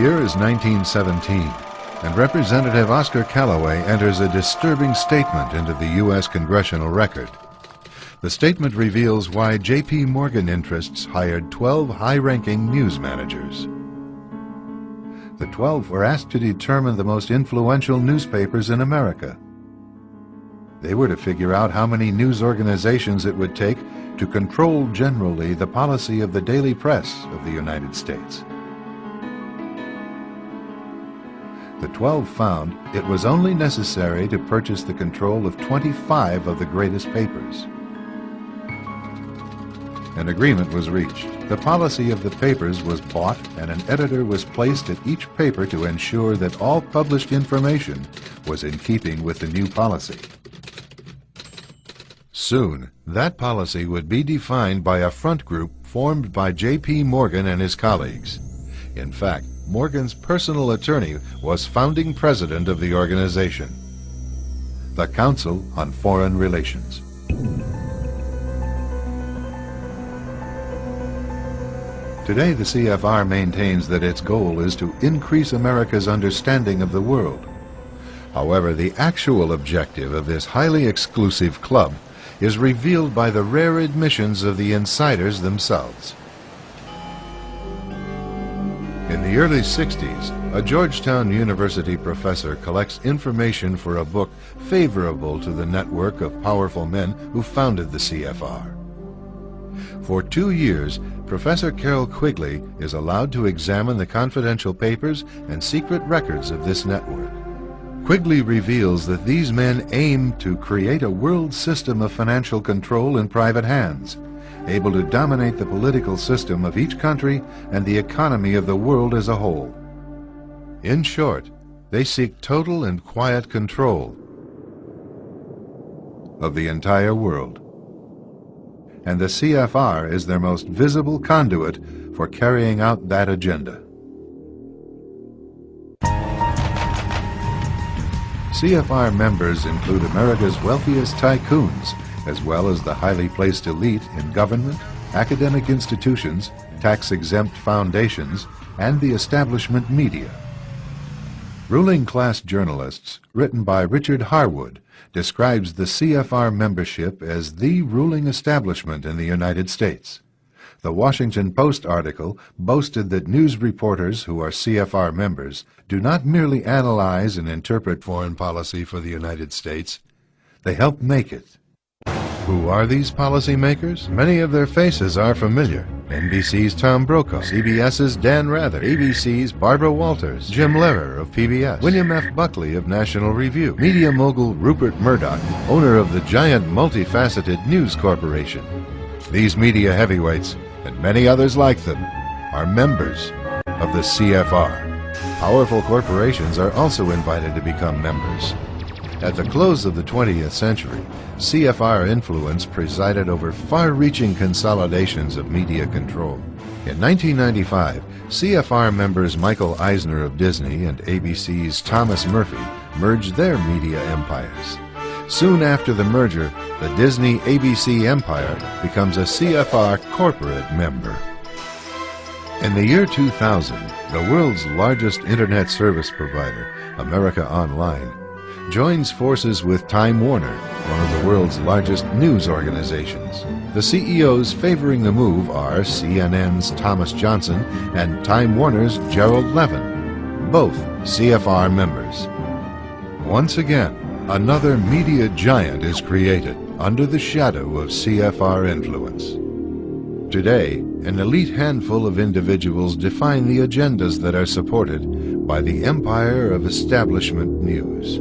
year is 1917, and Representative Oscar Callaway enters a disturbing statement into the U.S. Congressional Record. The statement reveals why J.P. Morgan interests hired 12 high-ranking news managers. The 12 were asked to determine the most influential newspapers in America. They were to figure out how many news organizations it would take to control generally the policy of the daily press of the United States. The 12 found it was only necessary to purchase the control of 25 of the greatest papers. An agreement was reached. The policy of the papers was bought, and an editor was placed at each paper to ensure that all published information was in keeping with the new policy. Soon, that policy would be defined by a front group formed by J.P. Morgan and his colleagues. In fact, Morgan's personal attorney was founding president of the organization, the Council on Foreign Relations. Today, the CFR maintains that its goal is to increase America's understanding of the world. However, the actual objective of this highly exclusive club is revealed by the rare admissions of the insiders themselves. In the early 60s, a Georgetown University professor collects information for a book favorable to the network of powerful men who founded the CFR. For 2 years, Professor Carroll Quigley is allowed to examine the confidential papers and secret records of this network. Quigley reveals that these men aim to create a world system of financial control in private hands, able to dominate the political system of each country and the economy of the world as a whole. In short, they seek total and quiet control of the entire world. And the CFR is their most visible conduit for carrying out that agenda. CFR members include America's wealthiest tycoons, as well as the highly placed elite in government, academic institutions, tax-exempt foundations, and the establishment media. Ruling Class Journalists, written by Richard Harwood, describes the CFR membership as the ruling establishment in the United States. The Washington Post article boasted that news reporters who are CFR members do not merely analyze and interpret foreign policy for the United States, they help make it. Who are these policymakers? Many of their faces are familiar. NBC's Tom Brokaw, CBS's Dan Rather, ABC's Barbara Walters, Jim Lehrer of PBS, William F. Buckley of National Review, media mogul Rupert Murdoch, owner of the giant multifaceted News Corporation. These media heavyweights, and many others like them, are members of the CFR. Powerful corporations are also invited to become members. At the close of the 20th century, CFR influence presided over far-reaching consolidations of media control. In 1995, CFR members Michael Eisner of Disney and ABC's Thomas Murphy merged their media empires. Soon after the merger, the Disney-ABC empire becomes a CFR corporate member. In the year 2000, the world's largest internet service provider, America Online, joins forces with Time Warner, one of the world's largest news organizations. The CEOs favoring the move are CNN's Thomas Johnson and Time Warner's Gerald Levin, both CFR members. Once again, another media giant is created under the shadow of CFR influence. Today, an elite handful of individuals define the agendas that are supported by the empire of establishment news.